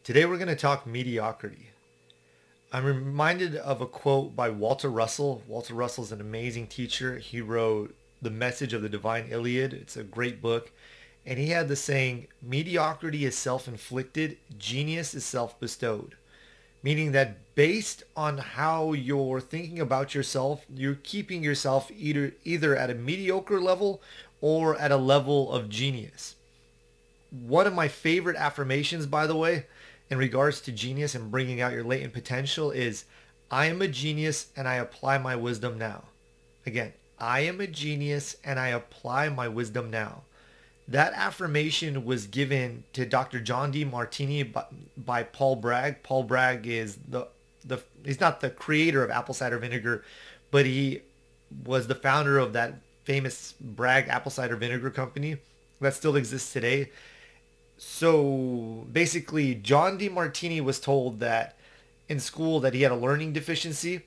Today we're going to talk mediocrity. I'm reminded of a quote by Walter Russell. Walter Russell is an amazing teacher. He wrote The Message of the Divine Iliad. It's a great book. And he had the saying, mediocrity is self-inflicted, genius is self-bestowed. Meaning that based on how you're thinking about yourself, you're keeping yourself either at a mediocre level or at a level of genius. One of my favorite affirmations, by the way, in regards to genius and bringing out your latent potential is, I am a genius and I apply my wisdom now. Again, I am a genius and I apply my wisdom now. That affirmation was given to Dr. John D. Martini by Paul Bragg. Paul Bragg is he's not the creator of apple cider vinegar, but he was the founder of that famous Bragg apple cider vinegar company that still exists today. So basically, John D. Martini was told that in school that he had a learning deficiency,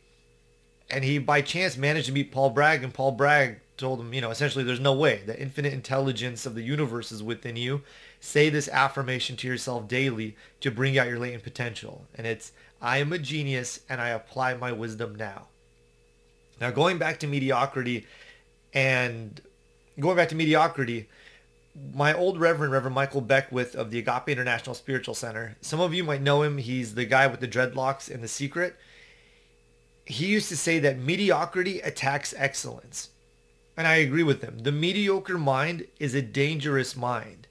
and he by chance managed to meet Paul Bragg, and Paul Bragg told him, essentially there's no way. The infinite intelligence of the universe is within you. Say this affirmation to yourself daily to bring out your latent potential. And it's, I am a genius and I apply my wisdom now. Now going back to mediocrity, my old Reverend Michael Beckwith of the Agape International Spiritual Center, some of you might know him. He's the guy with the dreadlocks in The Secret. He used to say that mediocrity attacks excellence. And I agree with him. The mediocre mind is a dangerous mind.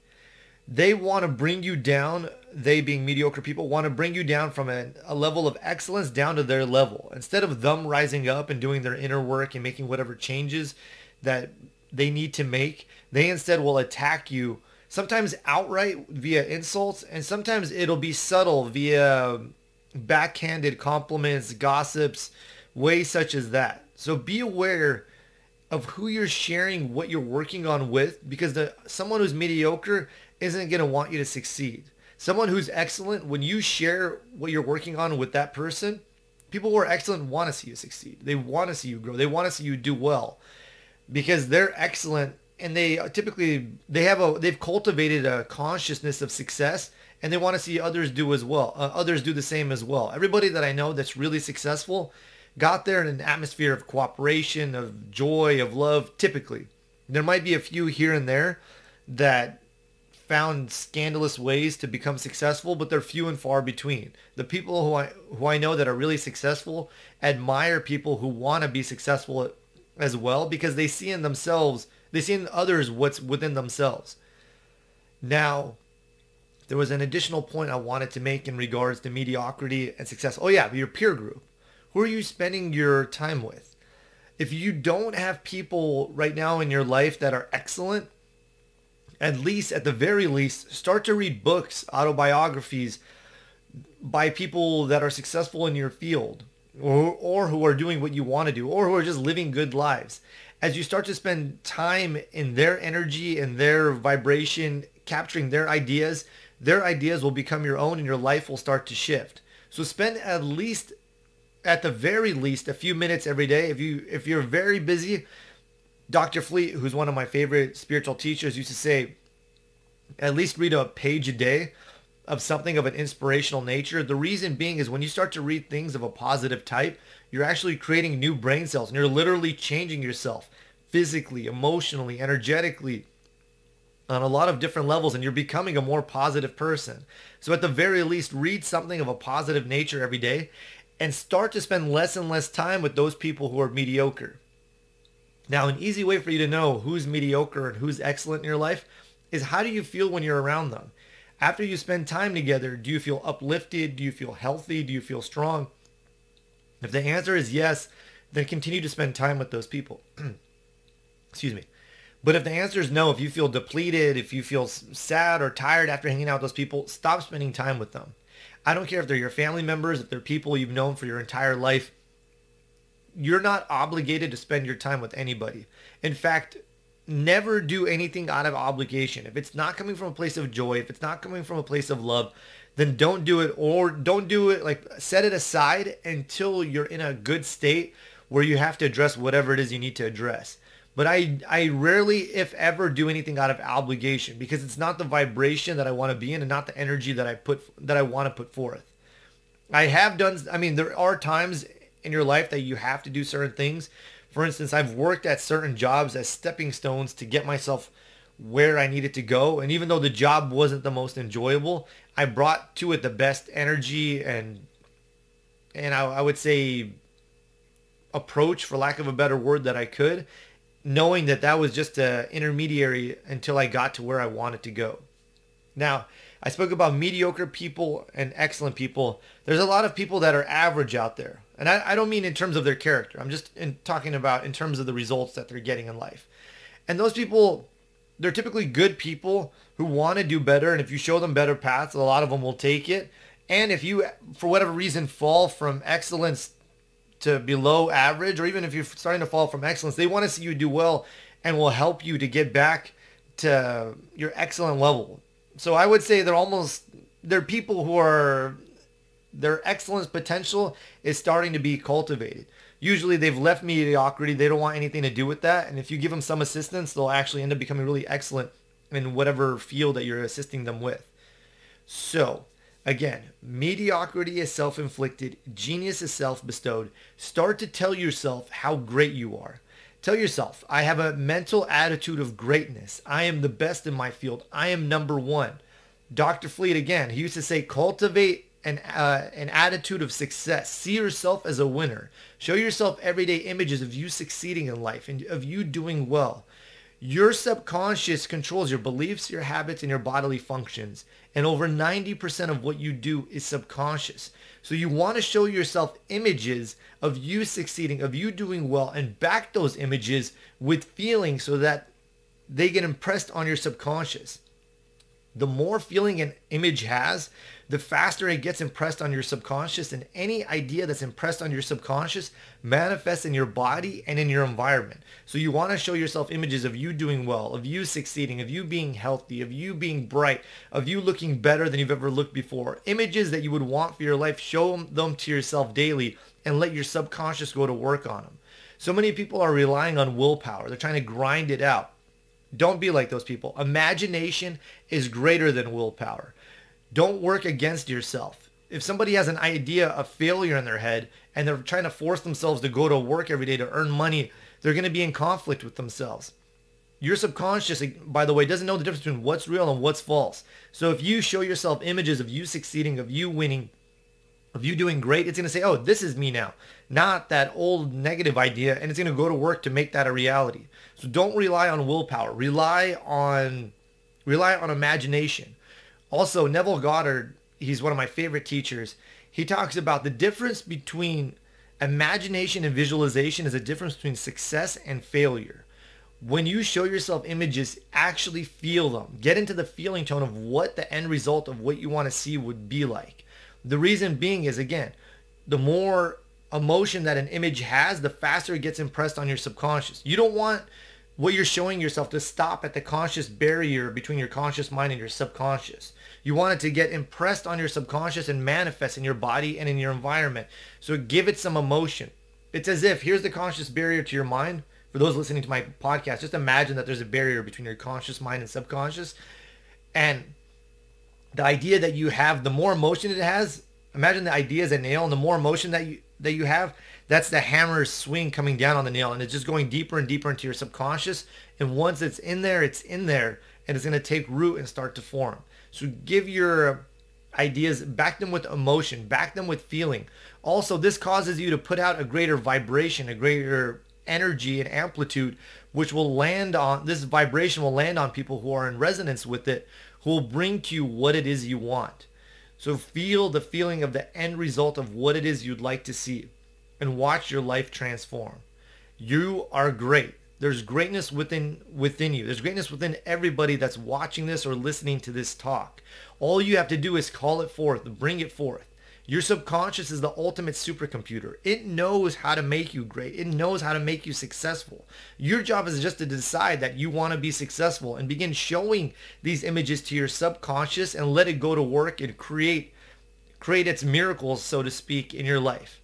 They want to bring you down, they being mediocre people, want to bring you down from a level of excellence down to their level. Instead of them rising up and doing their inner work and making whatever changes that they need to make, they instead will attack you, sometimes outright via insults, and sometimes it'll be subtle via backhanded compliments, gossips, ways such as that. So be aware of who you're sharing what you're working on with, because someone who's mediocre isn't going to want you to succeed. Someone who's excellent, when you share what you're working on with that person, people who are excellent want to see you succeed. They want to see you grow. They want to see you do well because they're excellent, and they've cultivated a consciousness of success, and they want to see others do as well. Others do the same as well. Everybody that I know that's really successful got there in an atmosphere of cooperation, of joy, of love, typically. There might be a few here and there that found scandalous ways to become successful, but they're few and far between. The people who I know that are really successful admire people who want to be successful as well, because they see in others what's within themselves. Now, there was an additional point I wanted to make in regards to mediocrity and success. Oh yeah, your peer group. Who are you spending your time with? If you don't have people right now in your life that are excellent, at the very least, start to read books, autobiographies by people that are successful in your field, or who are doing what you want to do, or who are just living good lives. As you start to spend time in their energy and their vibration, capturing their ideas will become your own, and your life will start to shift. So spend at the very least a few minutes every day. If you're very busy, Dr. Fleet, who's one of my favorite spiritual teachers, used to say, at least read a page a day of something of an inspirational nature. The reason being is when you start to read things of a positive type, you're actually creating new brain cells, and you're literally changing yourself physically, emotionally, energetically, on a lot of different levels, and you're becoming a more positive person. So at the very least, read something of a positive nature every day, and start to spend less and less time with those people who are mediocre. Now, an easy way for you to know who's mediocre and who's excellent in your life is, how do you feel when you're around them? After you spend time together, do you feel uplifted? Do you feel healthy? Do you feel strong? If the answer is yes, then continue to spend time with those people. Excuse me. But if the answer is no, if you feel depleted, if you feel sad or tired after hanging out with those people, stop spending time with them. I don't care if they're your family members, if they're people you've known for your entire life. You're not obligated to spend your time with anybody. In fact, never do anything out of obligation. If it's not coming from a place of joy, if it's not coming from a place of love, then don't do it, or don't do it, like set it aside until you're in a good state where you have to address whatever it is you need to address. But I rarely, if ever, do anything out of obligation because it's not the vibration that I want to be in and not the energy that I want to put forth. I have done, I mean, there are times in your life that you have to do certain things. For instance, I've worked at certain jobs as stepping stones to get myself where I needed to go. And even though the job wasn't the most enjoyable, I brought to it the best energy and I would say approach, for lack of a better word, that I could, knowing that that was just an intermediary until I got to where I wanted to go. Now, I spoke about mediocre people and excellent people. There's a lot of people that are average out there. And I don't mean in terms of their character. I'm just talking about in terms of the results that they're getting in life. And those people, they're typically good people who want to do better. And if you show them better paths, a lot of them will take it. And if you, for whatever reason, fall from excellence to below average, or even if you're starting to fall from excellence, they want to see you do well and will help you to get back to your excellent level. So I would say they're people who are, their excellence potential is starting to be cultivated. Usually they've left mediocrity. They don't want anything to do with that. And if you give them some assistance, they'll actually end up becoming really excellent in whatever field that you're assisting them with. So again, mediocrity is self-inflicted. Genius is self-bestowed. Start to tell yourself how great you are. Tell yourself, I have a mental attitude of greatness. I am the best in my field. I am number one. Dr. Fleet, again, he used to say, cultivate an attitude of success. See yourself as a winner. Show yourself everyday images of you succeeding in life and of you doing well. Your subconscious controls your beliefs, your habits, and your bodily functions. And over 90% of what you do is subconscious. So you want to show yourself images of you succeeding, of you doing well, and back those images with feelings so that they get impressed on your subconscious. The more feeling an image has, the faster it gets impressed on your subconscious, and any idea that's impressed on your subconscious manifests in your body and in your environment. So you want to show yourself images of you doing well, of you succeeding, of you being healthy, of you being bright, of you looking better than you've ever looked before. Images that you would want for your life, show them to yourself daily and let your subconscious go to work on them. So many people are relying on willpower. They're trying to grind it out. Don't be like those people. Imagination is greater than willpower. Don't work against yourself. If somebody has an idea of failure in their head and they're trying to force themselves to go to work every day to earn money, they're going to be in conflict with themselves. Your subconscious, by the way, doesn't know the difference between what's real and what's false. So if you show yourself images of you succeeding, of you winning, of you doing great, it's going to say, oh, this is me now, not that old negative idea, and it's going to go to work to make that a reality. So don't rely on willpower. Rely on imagination. Also, Neville Goddard, he's one of my favorite teachers. He talks about the difference between imagination and visualization is a difference between success and failure. When you show yourself images, actually feel them. Get into the feeling tone of what the end result of what you want to see would be like. The reason being is, again, the more emotion that an image has, the faster it gets impressed on your subconscious. You don't want what you're showing yourself to stop at the conscious barrier between your conscious mind and your subconscious. You want it to get impressed on your subconscious and manifest in your body and in your environment. So give it some emotion. It's as if, here's the conscious barrier to your mind. For those listening to my podcast, just imagine that there's a barrier between your conscious mind and subconscious. And the idea that you have, the more emotion it has, imagine the idea is a nail, and the more emotion that you have, that's the hammer's swing coming down on the nail, and it's just going deeper and deeper into your subconscious. And once it's in there, and it's going to take root and start to form. So give your ideas, back them with emotion, back them with feeling. Also, this causes you to put out a greater vibration, a greater energy and amplitude, which will land on, this vibration will land on people who are in resonance with it, who will bring to you what it is you want. So feel the feeling of the end result of what it is you'd like to see and watch your life transform. You are great. There's greatness within you. There's greatness within everybody that's watching this or listening to this talk. All you have to do is call it forth, bring it forth. Your subconscious is the ultimate supercomputer. It knows how to make you great. It knows how to make you successful. Your job is just to decide that you want to be successful and begin showing these images to your subconscious and let it go to work and create its miracles, so to speak, in your life.